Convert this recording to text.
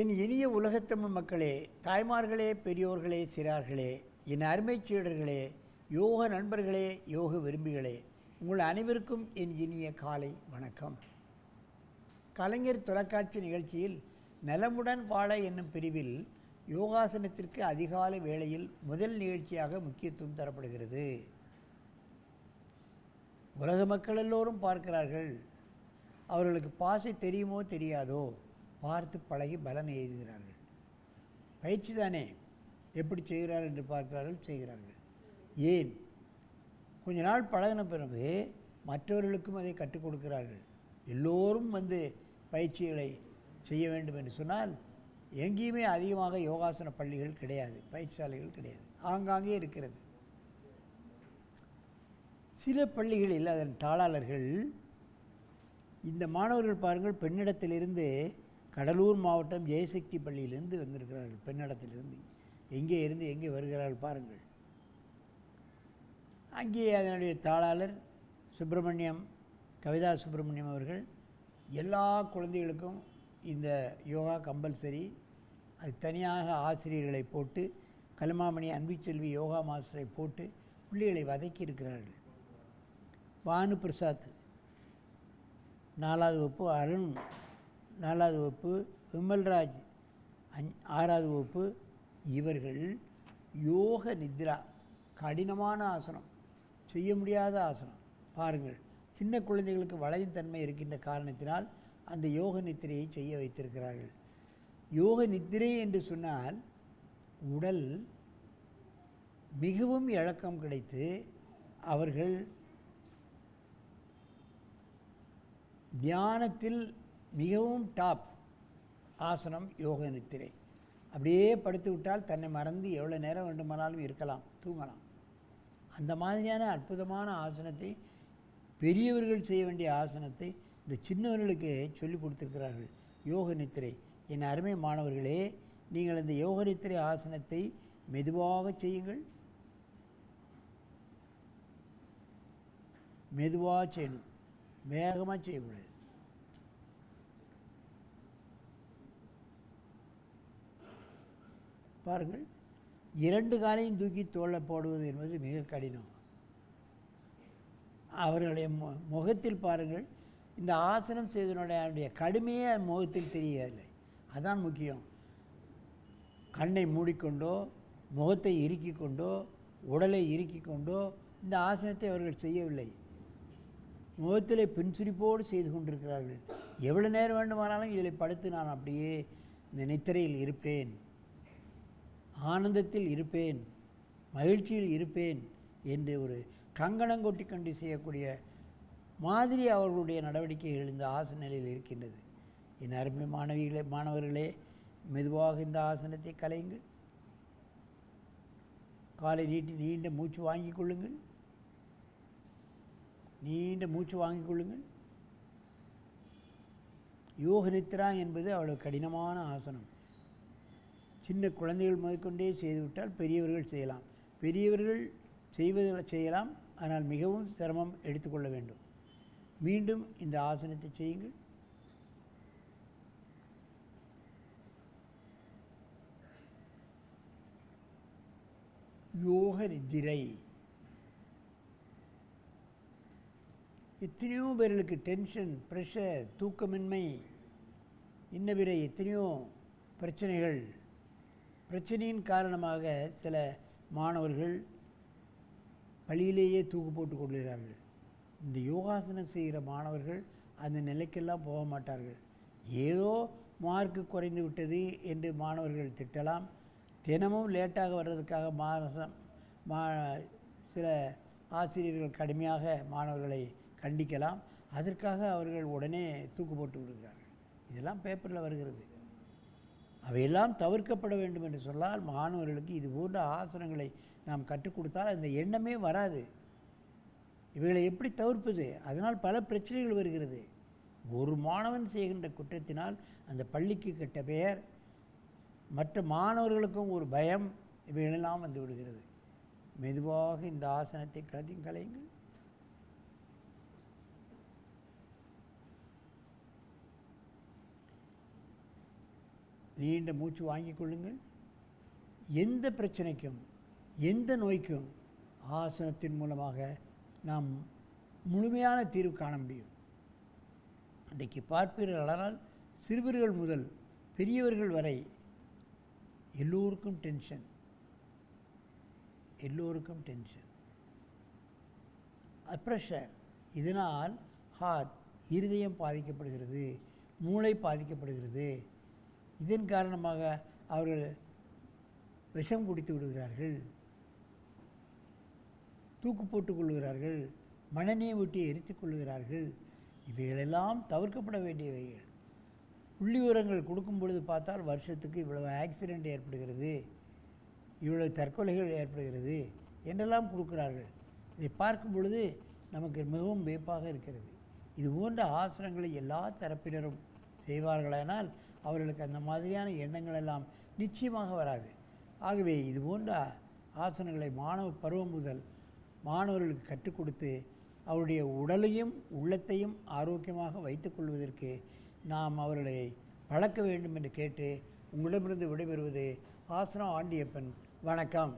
என் இனிய உலகத்தமிழ் மக்களே, தாய்மார்களே, பெரியோர்களே, சிறார்களே, என் அருமைச் சீடர்களே, யோக நண்பர்களே, யோக விரும்பிகளே, உங்கள் அனைவருக்கும் என் இனிய காலை வணக்கம். கலைஞர் தொலைக்காட்சி நிகழ்ச்சியில் நலமுடன் வாழ என்னும் பிரிவில் யோகாசனத்திற்கு அதிகாலை வேளையில் முதல் நிகழ்ச்சியாக முக்கியத்துவம் தரப்படுகிறது. உலக மக்கள் எல்லோரும் பார்க்கிறார்கள். அவர்களுக்கு பாசை தெரியுமோ தெரியாதோ, பார்த்து பழகி பலனை எழுதுகிறார்கள். பயிற்சி தானே, எப்படி செய்கிறார்கள் என்று பார்க்கிறார்கள், செய்கிறார்கள். ஏன் கொஞ்ச நாள் பழகின பிறகு மற்றவர்களுக்கும் அதை கற்றுக் கொடுக்கிறார்கள். எல்லோரும் பயிற்சிகளை செய்ய வேண்டும் என்று சொன்னால் எங்கேயுமே அதிகமாக யோகாசன பள்ளிகள் கிடையாது, பயிற்சியாலைகள் கிடையாது, ஆங்காங்கே இருக்கிறது. சில பள்ளிகளில் அதன் தாளாளர்கள் இந்த மாணவர்கள் பாருங்கள், பெண்ணிடத்திலிருந்து கடலூர் மாவட்டம் ஜெயசக்தி பள்ளியிலிருந்து வந்திருக்கிறார்கள். பெண்ணிடத்திலிருந்து எங்கே வருகிறார்கள் பாருங்கள். அங்கே அதனுடைய தாளாளர் சுப்பிரமணியம், கவிதா சுப்பிரமணியம் அவர்கள் எல்லா குழந்தைகளுக்கும் இந்த யோகா கம்பல்சரி, அது தனியாக ஆசிரியர்களை போட்டு, கல்மாமணி அன்பிச்செல்வி யோகா மாஸ்டரை போட்டு பிள்ளைகளை வதக்கி இருக்கிறார்கள். பானு பிரசாத் 4வது வகுப்பு, அருண் 4வது வகுப்பு, விமல்ராஜ் 6வது வகுப்பு. இவர்கள் யோக நித்ரா, கடினமான ஆசனம், செய்ய முடியாத ஆசனம் பாருங்கள். சின்ன குழந்தைகளுக்கு வளையும் தன்மை இருக்கின்ற காரணத்தினால் அந்த யோக நித்திரையை செய்ய வைத்திருக்கிறார்கள். யோக நித்திரை என்று சொன்னால் உடல் மிகவும் இழக்கம் கிடைத்து அவர்கள் தியானத்தில் மிகவும் டாப் ஆசனம் யோக நித்திரை. அப்படியே படுத்து விட்டால் தன்னை மறந்து எவ்வளோ நேரம் வேண்டுமானாலும் இருக்கலாம், தூங்கலாம். அந்த மாதிரியான அற்புதமான ஆசனத்தை, பெரியவர்கள் செய்ய வேண்டிய ஆசனத்தை இந்த சின்னவர்களுக்கு சொல்லிக் கொடுத்திருக்கிறார்கள். யோக நித்திரை. என் அருமை மாணவர்களே, நீங்கள் இந்த யோக நித்திரை ஆசனத்தை மெதுவாக செய்யுங்கள், மெதுவாக செய்யணும், வேகமாக செய்யக்கூடாது. பாருங்கள், 2 காலையும் தூக்கி தோள போடுவது என்பது மிக கடினம். அவர்களுடைய முகத்தில் பாருங்கள், இந்த ஆசனம் செய்தனுடைய கடுமையே முகத்தில் தெரியவில்லை. அதான் முக்கியம். கண்ணை மூடிக்கொண்டோ, முகத்தை இறுக்கி கொண்டோ, உடலை இறுக்கி கொண்டோ இந்த ஆசனத்தை அவர்கள் செய்யவில்லை. முகத்திலே பின்சுரிப்போடு செய்து கொண்டிருக்கிறார்கள். எவ்வளோ நேரம் வேண்டுமானாலும் இதில் படுத்து நான் அப்படியே இந்த நித்திரையில் இருப்பேன், ஆனந்தத்தில் இருப்பேன், மகிழ்ச்சியில் இருப்பேன் என்று ஒரு கங்கணங்கொட்டி கொண்டு செய்யக்கூடிய மாதிரி அவர்களுடைய நடவடிக்கைகள் இந்த ஆசன நிலையில் இருக்கின்றது. என் அருமை மாணவர்களே, மெதுவாக இந்த ஆசனத்தை கலையுங்கள். காலை நீட்டி நீண்ட மூச்சு வாங்கிக் கொள்ளுங்கள், நீண்ட மூச்சு வாங்கிக் கொள்ளுங்கள். யோக நித்ரா என்பது அவ்வளவு கடினமான ஆசனம். சின்ன குழந்தைகள் முதற்கொண்டே செய்துவிட்டால் பெரியவர்கள் செய்யலாம். பெரியவர்கள் செய்யலாம், ஆனால் மிகவும் சிரமம் எடுத்துக்கொள்ள வேண்டும். மீண்டும் இந்த ஆசனத்தை செய்யுங்கள். யோக நித்திரை. எத்தனையோ பேர்களுக்கு டென்ஷன், ப்ரெஷர், தூக்கமின்மை, இன்ன எத்தனையோ பிரச்சனையின் காரணமாக சில மாணவர்கள் பள்ளியிலேயே தூக்கு போட்டு கொள்கிறார்கள். இந்த யோகாசனம் செய்கிற மாணவர்கள் அந்த நிலைக்கெல்லாம் போக மாட்டார்கள். ஏதோ மார்க்கு குறைந்து விட்டது என்று மாணவர்கள் திட்டலாம். தினமும் லேட்டாக வர்றதுக்காக சில ஆசிரியர்கள் கடுமையாக மாணவர்களை கண்டிக்கலாம். அதற்காக அவர்கள் உடனே தூக்கு போட்டு விடுகிறார்கள். இதெல்லாம் பேப்பரில் வருகிறது. அவையெல்லாம் தவிர்க்கப்பட வேண்டும் என்று சொன்னால் மாணவர்களுக்கு இது போன்ற ஆசனங்களை நாம் கற்றுக் கொடுத்தால் அந்த எண்ணமே வராது. இவைகளை எப்படி தவிர்ப்பது? அதனால் பல பிரச்சனைகள் வருகிறது. ஒரு மாணவன் செய்கின்ற குற்றத்தினால் அந்த பள்ளிக்கு கெட்ட பெயர், மற்ற மாணவர்களுக்கும் ஒரு பயம், இவைகளெல்லாம் வந்து விடுகிறது. மெதுவாக இந்த ஆசனத்தை கலையுங்கள். நீண்ட மூச்சு வாங்கிக் கொள்ளுங்கள். எந்த பிரச்சனைக்கும் எந்த நோய்க்கும் ஆசனத்தின் மூலமாக நாம் முழுமையான தீர்வு காண முடியும். இன்றைக்கு பார்ப்பீர்களானால் சிறுவர்கள் முதல் பெரியவர்கள் வரை எல்லோருக்கும் டென்ஷன், ப்ரெஷர். இதனால் ஹார்ட், இருதயம் பாதிக்கப்படுகிறது, மூளை பாதிக்கப்படுகிறது. இதன் காரணமாக அவர்கள் விஷம் குடித்து விடுகிறார்கள், தூக்கு போட்டுக் கொள்கிறார்கள், மனநீயை விட்டு எரித்து கொள்கிறார்கள். இவைகளெல்லாம் தவிர்க்கப்பட வேண்டியவைகள். புள்ளி விவரங்கள் கொடுக்கும் பொழுது பார்த்தால் வருஷத்துக்கு இவ்வளவு ஆக்சிடெண்ட் ஏற்படுகிறது, இவ்வளவு தற்கொலைகள் ஏற்படுகிறது என்றெல்லாம் கொடுக்கிறார்கள். இதை பார்க்கும் பொழுது நமக்கு மிகவும் வியப்பாக இருக்கிறது. இது போன்ற ஆசனங்களை எல்லா தரப்பினரும் செய்வார்களானால் அவர்களுக்கு அந்த மாதிரியான எண்ணங்கள் எல்லாம் நிச்சயமாக வராது. ஆகவே இது போன்ற ஆசனங்களை மாணவ பருவம் முதல் மாணவர்களுக்கு கற்றுக் கொடுத்து அவருடைய உடலையும் உள்ளத்தையும் ஆரோக்கியமாக வைத்துக்கொள்வதற்கு நாம் அவர்களை பழக்க வேண்டும் என்று கேட்டு உங்களிடமிருந்து விடைபெறுவது ஆசனம் ஆண்டியப்பன். வணக்கம்.